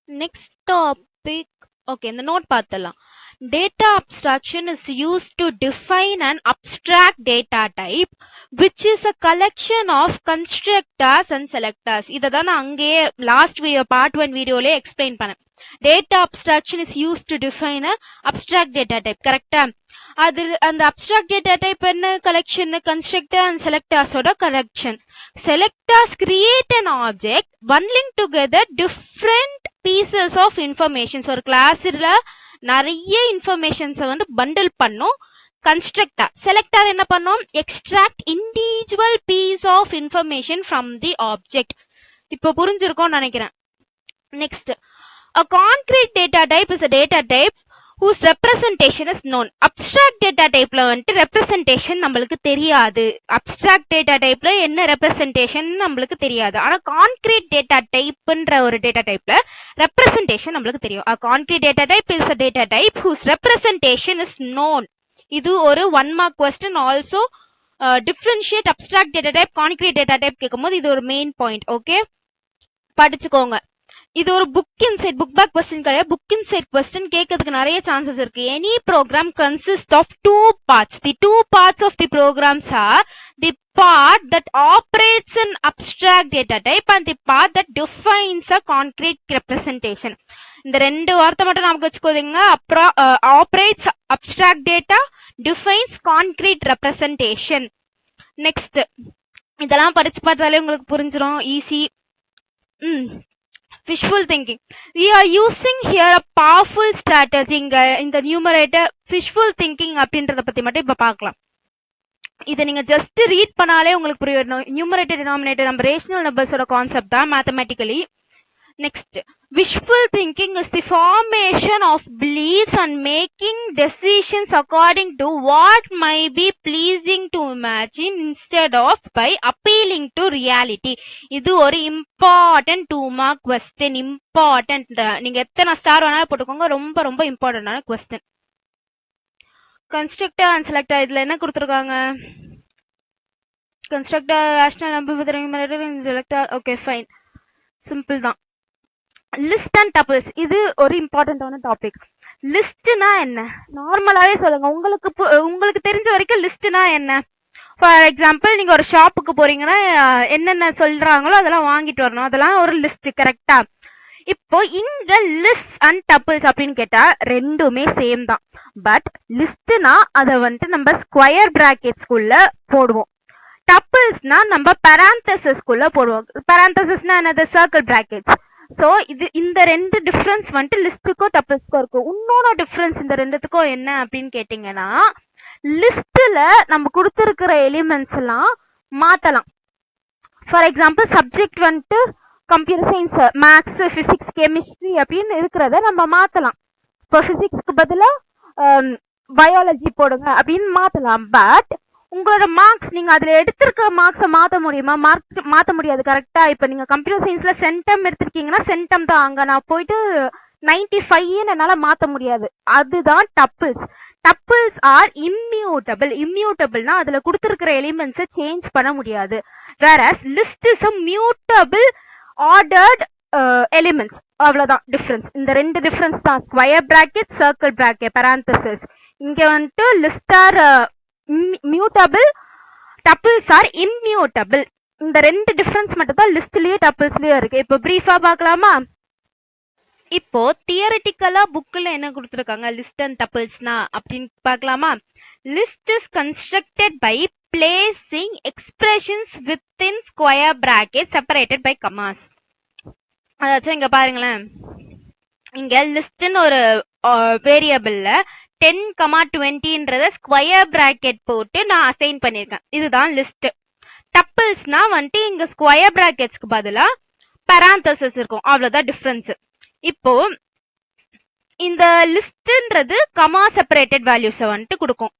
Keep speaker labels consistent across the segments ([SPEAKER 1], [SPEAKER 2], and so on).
[SPEAKER 1] Next topic, okay, இந்த note பார்த்தலாம். Data abstraction is used to define an abstract data type, which is a collection of constructors and selectors. இதை தான் நான் அங்கேயே last video part 1 வீடியோலே explain பண்ணேன். Data abstraction is used to define a abstract data type. கரெக்டா? அது அந்த abstract data type என்ன collection? Constructor and selectors ஓட collection. Selectors create an object bundling together different pieces of information. ஒரு கிளாஸ்ல நிறைய informations வந்து பண்டில் பண்ணும். கன்ஸ்ட்ரக்டர் செலக்டர் என்ன பண்ணும்? Extract individual piece of information from the object. இப்போ புரிஞ்சிருக்கும்னு நினைக்கிறேன். Next, a concrete data type is a data type whose representation is known. abstract data typeல வந்துட்டு representation நம்மளுக்கு தெரியாது. abstract data typeல என்ன representation நம்மளுக்கு தெரியாது. ஆனா concrete data typeன்ற ஒரு data typeல representation நம்மளுக்கு தெரியும். a concrete data type is a data type whose representation is known. இது ஒரு 1 mark question. also differentiate abstract data type concrete data type கேட்கும்போது இது ஒரு main point. ஓகே, படிச்சுக்கோங்க. இது ஒரு book inside book back question கிடையாது. புக் இன்சைட் கொஸ்டின் கேட்கறதுக்கு நிறைய சான்சஸ் இருக்கு. Any program consist of 2 parts. The 2 parts of the programs are the part that operates an abstract data type and the part that defines a concrete representation. இந்த ரெண்டு வார்த்தை மட்டும் நமக்கு வச்சுக்கோங்க. operates abstract data, defines concrete representation. Next, இதெல்லாம் படிச்சு பார்த்தாலே உங்களுக்கு புரிஞ்சிடும். Easy. Fishful thinking. We are using here a powerful strategy in the numerator. Fishful thinking அப்படின்றத பத்தி மட்டும் இப்ப பார்க்கலாம். இதை நீங்க ஜஸ்ட் ரீட் பண்ணாலே உங்களுக்கு புரியும். நியூமரேட்டர் டினாமினேட்டர் நம்ம ரேஷனல் நம்பர்ஸோட கான்செப்ட் தான் mathematically. Next, wishful thinking is the formation of beliefs and making decisions according to what might be pleasing to imagine instead of by appealing to reality. இது ஒரு important 2 mark question. important. நீங்க எத்தனை star வேணாலும் போட்டுக்கோங்க. ரொம்ப ரொம்ப இம்பார்ட்டன்டான question. constructor and selector இதுல என்ன கொடுத்திருக்காங்க? constructor rational number with numerator and selector. okay, fine, simple தான். லிஸ்ட் அண்ட் டபிள்ஸ் இது ஒரு இம்பார்ட்டன்டான டாபிக். லிஸ்ட்னா என்ன? நார்மலாவே சொல்லுங்க. உங்களுக்கு தெரிஞ்ச வரைக்கும் லிஸ்ட்னா என்ன? ஃபார் எக்ஸாம்பிள், நீங்க ஒரு ஷாப்புக்கு போறீங்கன்னா என்னென்ன சொல்றாங்களோ அதெல்லாம் வாங்கிட்டு வரணும். அதெல்லாம் ஒரு லிஸ்ட். கரெக்டா? இப்போ இங்க லிஸ்ட் அண்ட் டபிள்ஸ் அப்படின்னு கேட்டா ரெண்டுமே சேம் தான். பட் லிஸ்ட்னா அதை வந்துட்டு நம்ம ஸ்கொயர் பிராக்கெட்ஸ்குள்ள போடுவோம். டபிள்ஸ்னா நம்ம பராந்தசிஸ்குள்ள போடுவோம். பராந்தசிஸ்னா என்னது? Circle brackets. சோ இது இந்த ரெண்டு டிஃபரன்ஸ் வந்துட்டு லிஸ்டுக்கும் டபிள்ஸ்க்கும் இருக்கும். இன்னொரு டிஃபரன்ஸ் இந்த ரெண்டுத்துக்கும் என்ன அப்படின்னு கேட்டீங்கன்னா, லிஸ்ட்ல நம்ம கொடுத்துருக்கிற எலிமெண்ட்ஸ் எல்லாம் மாத்தலாம். ஃபார் எக்ஸாம்பிள், சப்ஜெக்ட் வந்துட்டு computer science, maths, physics, chemistry அப்படின்னு இருக்கிறத நம்ம மாத்தலாம். இப்போ பிசிக்ஸ்க்கு பதிலா பயாலஜி போடுங்க அப்படின்னு மாத்தலாம். பட் உங்களோட மார்க்ஸ், நீங்க அதுல எடுத்திருக்க மார்க்ஸை மாத்த முடியுமா? மாத்த முடியாது. கரெக்டா? இப்ப நீங்க கம்ப்யூட்டர் சயின்ஸ்ல சென்டம் எடுத்திருக்கீங்கன்னா சென்டம் தான். அங்க நான் போயிட்டு 95 என்னால மாத்த முடியாது. அதுதான் டப்பிள்ஸ். Tuples are immutable. இம்மியூட்டபிள்னா அதுல கொடுத்திருக்கிற எலிமெண்ட்ஸை சேஞ்ச் பண்ண முடியாது. Whereas list is a mutable ordered elements. அவ்வளவுதான் டிஃபரன்ஸ். இந்த ரெண்டு டிஃபரன்ஸ் தான். Square bracket, circle bracket, parenthesis. இங்க வந்துட்டு list are mutable, tuples are immutable. இந்த ரெண்டு டிஃபரன்ஸ் மட்டும் தான் லிஸ்ட்லயே டப்பிள்ஸ்லயே இருக்கு. இப்போ பிரீஃபா பார்க்கலாமா? இப்போ தியரிட்டிக்கலா புக்ல என்ன கொடுத்திருக்காங்க லிஸ்ட் அண்ட் டப்பிள்ஸ்னா அப்படின்னு பார்க்கலாமா? List is constructed by placing expressions within square bracket separated by commas. அதாச்சும் இங்க பாருங்களேன். இங்க லிஸ்ட்னு ஒரு வேரியபிள்ல 10,20ன்றத ஸ்கொயர் பிராக்கெட் போட்டு நான் அசைன் பண்ணிருக்கேன். இதுதான் லிஸ்ட். டப்பிள்ஸ்னா வந்துட்டு இங்க ஸ்கொயர் பிராக்கெட்ஸ்க்கு பதிலா பராந்தசிஸ் இருக்கும். அவ்வளவுதான் டிஃபரன்ஸ். இப்போ இந்த லிஸ்ட்ன்றது கமா செப்பரேட்டட் வேல்யூஸ் வந்துட்டு கொடுக்கும்.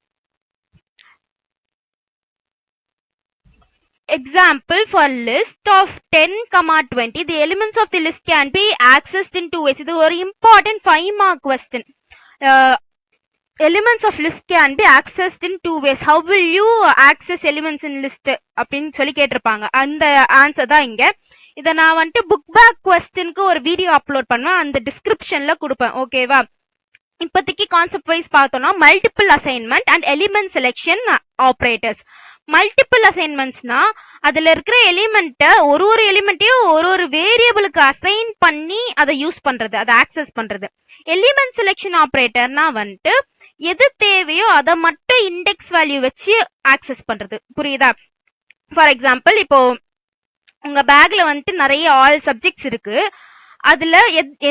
[SPEAKER 1] Example, for list of 10,20, the elements of the list can be accessed in 2 ways. இது ஒரு important 5 mark question. Elements of list can be accessed in 2 ways. How will you access elements in list அப்படின்னு சொல்லி கேட்டிருப்பாங்க. அந்த answer தான் இங்க. இதை நான் வந்துட்டு புக் பேக் கொஸ்டினுக்கு ஒரு வீடியோ அப்லோட் பண்ணுவேன், அந்த டிஸ்கிரிப்ஷன்ல கொடுப்பேன். ஓகேவா? இப்போதைக்கு கான்செப்ட் வைஸ் பார்த்தோம்னா multiple assignment and element selection operators. Multiple அசைன்மெண்ட்ஸ்னா அதுல இருக்கிற எலிமெண்ட்டை ஒரு எலிமெண்ட்டையும் ஒரு வேரியபிளுக்கு அசைன் பண்ணி அதை யூஸ் பண்றது, அதை ஆக்சஸ் பண்றது. எலிமெண்ட் செலெக்ஷன் ஆப்ரேட்டர்னா வந்துட்டு எது தேவையோ அதை மட்டும் இண்டெக்ஸ் வேல்யூ வச்சு ஆக்சஸ் பண்றது. புரியுதா? ஃபார் எக்ஸாம்பிள், இப்போ உங்க பேக்ல வந்துட்டு நிறைய ஆல் சப்ஜெக்ட்ஸ் இருக்கு. அதுல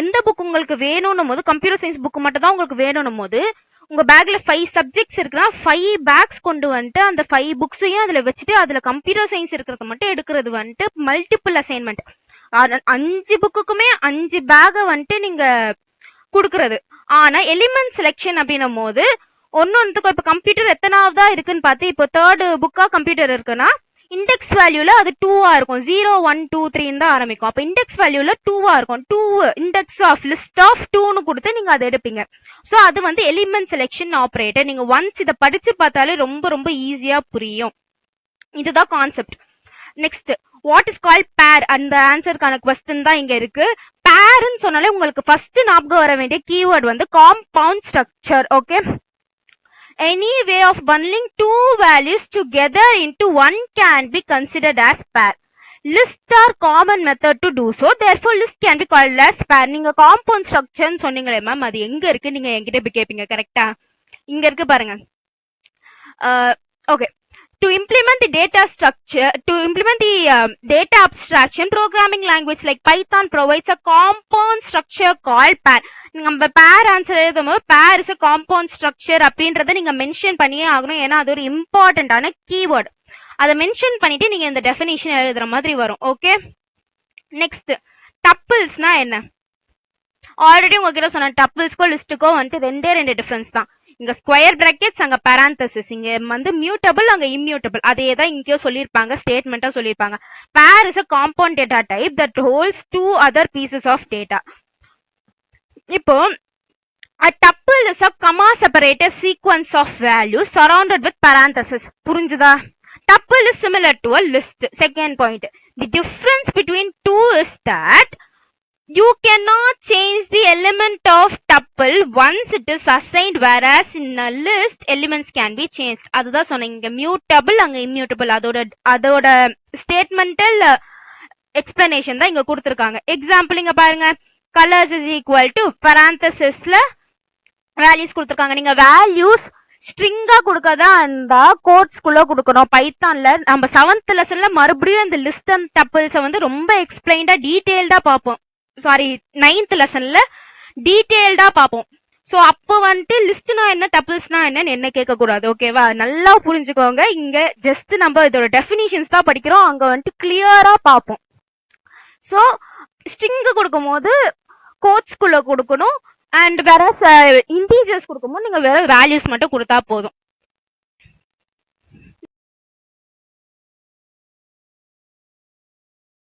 [SPEAKER 1] எந்த புக் உங்களுக்கு வேணும்னும் போது, கம்ப்யூட்டர் சயின்ஸ் புக் மட்டும் தான் உங்களுக்கு வேணும்னும் போது, உங்க பேக்ல 5 சப்ஜெக்ட்ஸ் இருக்குன்னா 5 பேக்ஸ் கொண்டு வந்துட்டு அந்த 5 புக்ஸையும் அதுல வச்சுட்டு அதுல கம்ப்யூட்டர் சயின்ஸ் இருக்கிறத மட்டும் எடுக்கிறது வந்துட்டு மல்டிபிள் அசைன்மெண்ட். 5 புக்குக்குமே 5 பேக வந்துட்டு நீங்க கொடுக்கறது. ஆனா எலிமெண்ட் செலெக்ஷன் அப்படின்னும் போது ஒன்னொன்னுக்கும், இப்ப கம்ப்யூட்டர் எத்தனாவதா இருக்குன்னு பார்த்து, இப்போ 3rd புக்கா கம்ப்யூட்டர் இருக்குன்னா இண்டெக்ஸ் வேல்யூல அது 2-ஆ இருக்கும். 0 1 2 3 தான் ஆரம்பிக்கும். அப்ப இண்டெக்ஸ் வேல்யூல 2-ஆ இருக்கும். 2 இண்டெக்ஸ் ஆஃப் லிஸ்ட் ஆஃப் 2ன்னு கொடுத்து நீங்க அதை எடுப்பீங்க. சோ அது வந்து எலிமெண்ட் செலெக்ஷன் ஆப்ரேட்டர். நீங்க ஒன்ஸ் இதை படிச்சு பார்த்தாலே ரொம்ப ரொம்ப ஈஸியா புரியும். இதுதான் concept. Next, what is called பேர்? அந்த ஆன்சருக்கான क्वेश्चन தான் இங்க இருக்கு. பேர்ன்னு சொன்னாலே உங்களுக்கு ஃபர்ஸ்ட் ஞாபகம் வர வேண்டிய கீவேர்ட் வந்து compound structure. Okay, any way of bundling two values together into one can be considered as pair. Lists are common method to do so, therefore list can be called as pair. நீங்க compound structure சொன்னீங்களே ma'am, அது எங்க இருக்கு? நீங்க என்கிட்ட போய் கேப்பீங்க. கரெக்டா? இங்க இருக்கு பாருங்க. Okay, to implement the data structure, to implement the data abstraction, programming language like Python provides a compound structure called pair. நம்ம பேர் ஆன்சர் எழுதும்போது பேர் இஸ் a compound structure அப்படின்றத நீங்க மென்ஷன் பண்ணியே ஆகணும். ஏன்னா அது ஒரு இம்பார்ட்டன்டான கீவேர்ட். அதை மென்ஷன் பண்ணிட்டு நீங்க இந்த டெஃபினிஷன் எழுதுற மாதிரி வரும். ஓகே, நெக்ஸ்ட், டப்பிள்ஸ்னா என்ன? ஆல்ரெடி உங்ககிட்ட சொன்ன டப்பிள்ஸ்க்கோ லிஸ்ட்டுக்கோ வந்துட்டு ரெண்டே டிஃபரன்ஸ் தான். இங்க ஸ்கொயர் பிராக்கெட்ஸ், அங்க parenthesis. இங்க வந்து மியூட்டபிள், அங்க இம்மியூட்டபிள். அதே தான் இங்கேயோ சொல்லியிருப்பாங்க, ஸ்டேட்மெண்டா சொல்லியிருப்பாங்க. பேர் is a compound data type that holds 2 other pieces of data. இப்போ a tuple is a comma separated sequence of values surrounded with parenthesis. புரிஞ்சுதா? Tuple is similar to a list. Second point, the difference between two is that you cannot change the element of tuple once it is assigned, whereas in a list elements can be changed. அதுதான் சொன்னேன், இங்க mutable, அங்க immutable. அதோட ஸ்டேட்மெண்டல் explanation தான் இங்க கொடுத்திருக்காங்க. Example இங்க பாருங்க, colors is equal to parenthesisல வேல்யூஸ் கொடுத்திருக்காங்க. நீங்க வேல்யூஸ் ஸ்ட்ரிங்கா கொடுக்கறதா இருந்தா கோட்ஸ்குள்ள கொடுக்கணும். பைத்தான்ல நம்ம 7th லெசன்ல மறுபடியும் இந்த லிஸ்ட் அண்ட் டப்பிள்ஸை வந்து ரொம்ப எக்ஸ்பிளைன்டா டீடைல்டா பார்ப்போம். சாரி, 9th லெசன்ல டீடைல்டா பார்ப்போம். சோ அப்போ வந்துட்டு லிஸ்ட்னா என்ன, டப்பிள்ஸ்னா என்னன்னு என்ன கேட்க கூடாது. ஓகேவா? நல்லா புரிஞ்சுக்கோங்க. இங்க ஜஸ்ட் நம்ம இதோட டெஃபினிஷன்ஸ் தான் படிக்கிறோம், அங்க வந்துட்டு கிளியரா பார்ப்போம். சோ ஸ்ட்ரிங் கொடுக்கும் போது கோட்ஸ்குள்ள கொடுக்கணும், அண்ட் வேற இன்டீஜர்ஸ் கொடுக்கும்போது நீங்க வேற வேல்யூஸ் மட்டும் கொடுத்தா போதும்.